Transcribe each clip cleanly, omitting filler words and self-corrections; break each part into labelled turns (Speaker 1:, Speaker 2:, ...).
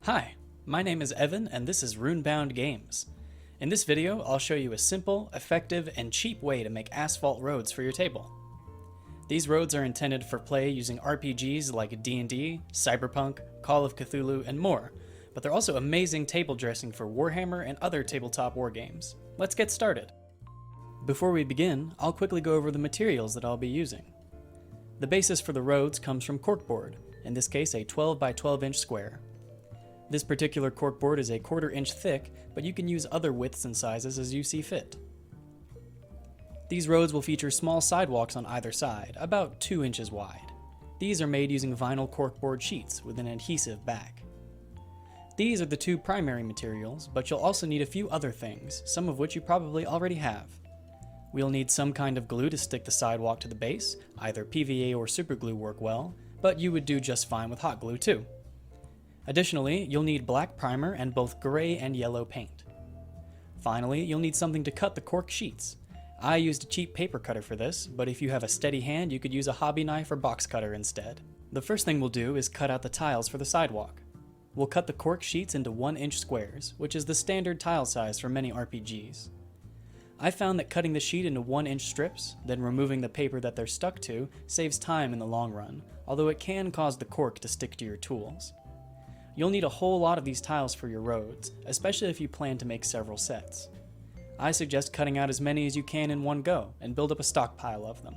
Speaker 1: Hi, my name is Evan and this is Runebound Games. In this video, I'll show you a simple, effective, and cheap way to make asphalt roads for your table. These roads are intended for play using RPGs like D&D, Cyberpunk, Call of Cthulhu, and more, but they're also amazing table dressing for Warhammer and other tabletop wargames. Let's get started. Before we begin, I'll quickly go over the materials that I'll be using. The basis for the roads comes from corkboard, in this case a 12 by 12 inch square. This particular corkboard is a 1/4 inch thick, but you can use other widths and sizes as you see fit. These roads will feature small sidewalks on either side, about 2 inches wide. These are made using vinyl corkboard sheets with an adhesive back. These are the two primary materials, but you'll also need a few other things, some of which you probably already have. We'll need some kind of glue to stick the sidewalk to the base, either PVA or superglue work well, but you would do just fine with hot glue too. Additionally, you'll need black primer and both gray and yellow paint. Finally, you'll need something to cut the cork sheets. I used a cheap paper cutter for this, but if you have a steady hand, you could use a hobby knife or box cutter instead. The first thing we'll do is cut out the tiles for the sidewalk. We'll cut the cork sheets into 1 inch squares, which is the standard tile size for many RPGs. I found that cutting the sheet into 1 inch strips, then removing the paper that they're stuck to, saves time in the long run, although it can cause the cork to stick to your tools. You'll need a whole lot of these tiles for your roads, especially if you plan to make several sets. I suggest cutting out as many as you can in one go, and build up a stockpile of them.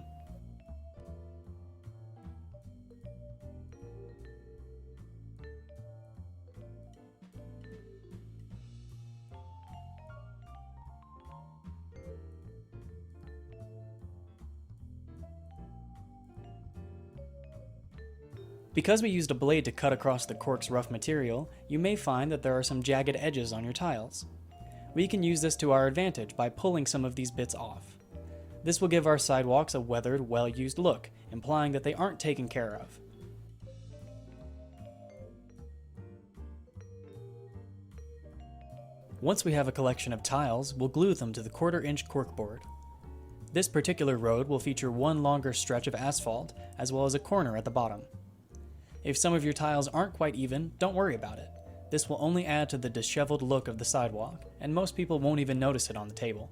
Speaker 1: Because we used a blade to cut across the cork's rough material, you may find that there are some jagged edges on your tiles. We can use this to our advantage by pulling some of these bits off. This will give our sidewalks a weathered, well-used look, implying that they aren't taken care of. Once we have a collection of tiles, we'll glue them to the 1/4 inch corkboard. This particular road will feature one longer stretch of asphalt, as well as a corner at the bottom. If some of your tiles aren't quite even, don't worry about it. This will only add to the disheveled look of the sidewalk, and most people won't even notice it on the table.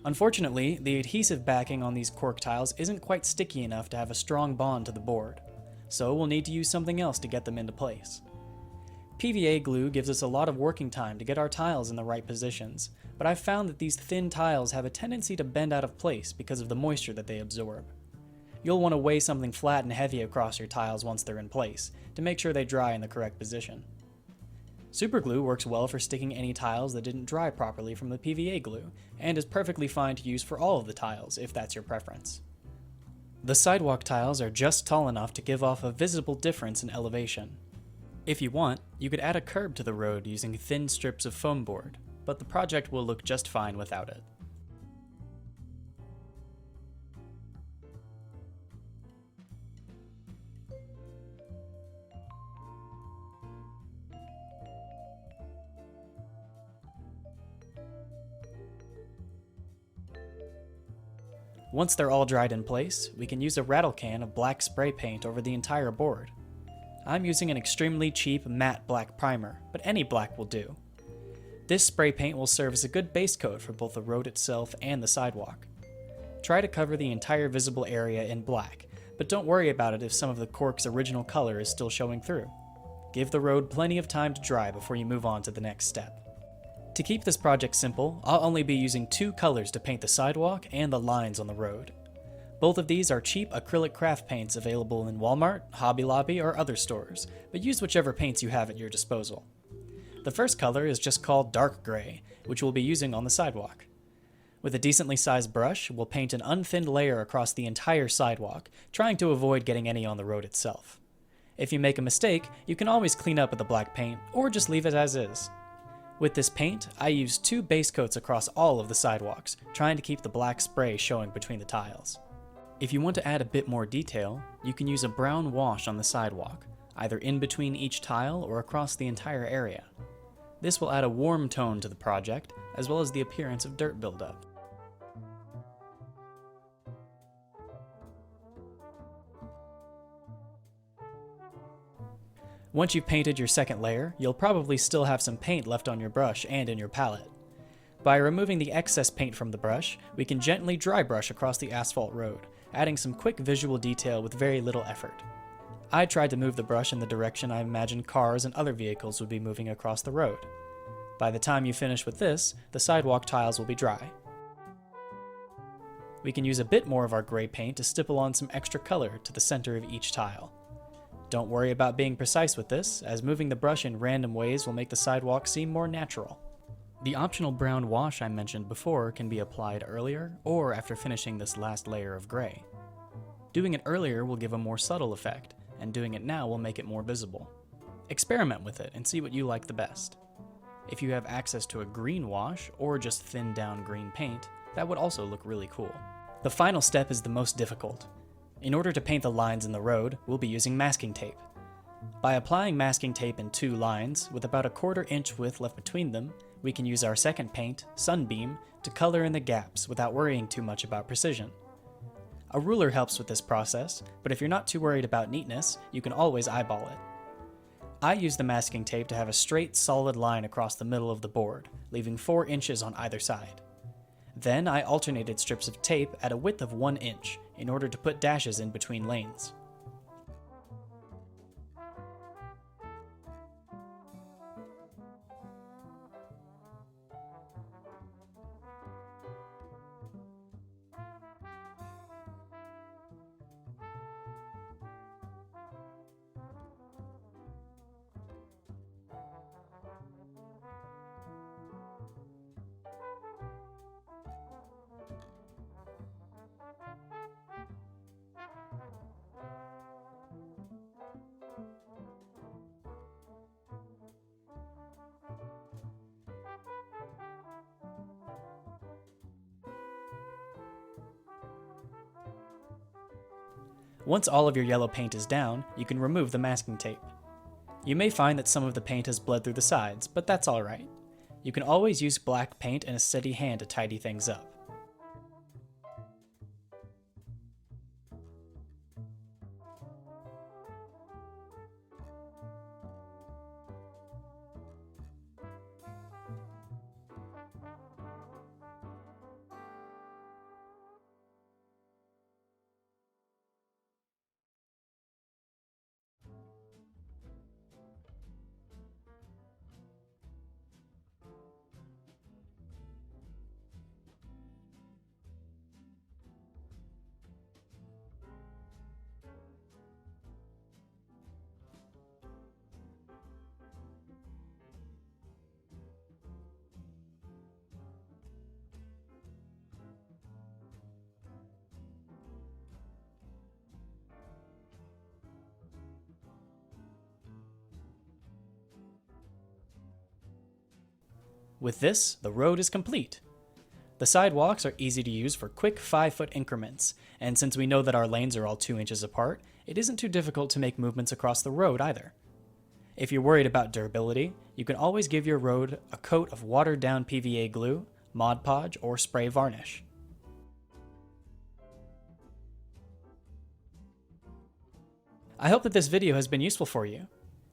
Speaker 1: Unfortunately, the adhesive backing on these cork tiles isn't quite sticky enough to have a strong bond to the board, so we'll need to use something else to get them into place. PVA glue gives us a lot of working time to get our tiles in the right positions, but I've found that these thin tiles have a tendency to bend out of place because of the moisture that they absorb. You'll want to weigh something flat and heavy across your tiles once they're in place, to make sure they dry in the correct position. Superglue works well for sticking any tiles that didn't dry properly from the PVA glue, and is perfectly fine to use for all of the tiles if that's your preference. The sidewalk tiles are just tall enough to give off a visible difference in elevation. If you want, you could add a curb to the road using thin strips of foam board, but the project will look just fine without it. Once they're all dried in place, we can use a rattle can of black spray paint over the entire board. I'm using an extremely cheap matte black primer, but any black will do. This spray paint will serve as a good base coat for both the road itself and the sidewalk. Try to cover the entire visible area in black, but don't worry about it if some of the cork's original color is still showing through. Give the road plenty of time to dry before you move on to the next step. To keep this project simple, I'll only be using 2 colors to paint the sidewalk and the lines on the road. Both of these are cheap acrylic craft paints available in Walmart, Hobby Lobby, or other stores, but use whichever paints you have at your disposal. The first color is just called dark gray, which we'll be using on the sidewalk. With a decently sized brush, we'll paint an unthinned layer across the entire sidewalk, trying to avoid getting any on the road itself. If you make a mistake, you can always clean up with the black paint, or just leave it as is. With this paint, I used 2 base coats across all of the sidewalks, trying to keep the black spray showing between the tiles. If you want to add a bit more detail, you can use a brown wash on the sidewalk, either in between each tile or across the entire area. This will add a warm tone to the project, as well as the appearance of dirt buildup. Once you've painted your second layer, you'll probably still have some paint left on your brush and in your palette. By removing the excess paint from the brush, we can gently dry brush across the asphalt road, adding some quick visual detail with very little effort. I tried to move the brush in the direction I imagined cars and other vehicles would be moving across the road. By the time you finish with this, the sidewalk tiles will be dry. We can use a bit more of our gray paint to stipple on some extra color to the center of each tile. Don't worry about being precise with this, as moving the brush in random ways will make the sidewalk seem more natural. The optional brown wash I mentioned before can be applied earlier or after finishing this last layer of gray. Doing it earlier will give a more subtle effect, and doing it now will make it more visible. Experiment with it and see what you like the best. If you have access to a green wash or just thinned down green paint, that would also look really cool. The final step is the most difficult. In order to paint the lines in the road, we'll be using masking tape. By applying masking tape in 2 lines, with about a 1/4 inch width left between them, we can use our second paint, Sunbeam, to color in the gaps without worrying too much about precision. A ruler helps with this process, but if you're not too worried about neatness, you can always eyeball it. I use the masking tape to have a straight, solid line across the middle of the board, leaving 4 inches on either side. Then I alternated strips of tape at a width of 1 inch in order to put dashes in between lanes. Once all of your yellow paint is down, you can remove the masking tape. You may find that some of the paint has bled through the sides, but that's alright. You can always use black paint and a steady hand to tidy things up. With this, the road is complete. The sidewalks are easy to use for quick 5-foot increments, and since we know that our lanes are all 2 inches apart, it isn't too difficult to make movements across the road either. If you're worried about durability, you can always give your road a coat of watered-down PVA glue, Mod Podge, or spray varnish. I hope that this video has been useful for you.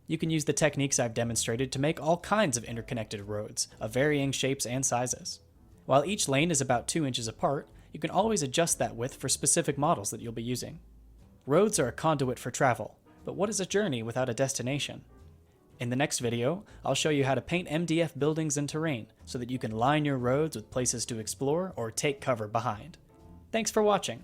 Speaker 1: You can use the techniques I've demonstrated to make all kinds of interconnected roads of varying shapes and sizes. While each lane is about 2 inches apart, you can always adjust that width for specific models that you'll be using. Roads are a conduit for travel, but what is a journey without a destination? In the next video, I'll show you how to paint MDF buildings and terrain so that you can line your roads with places to explore or take cover behind. Thanks for watching.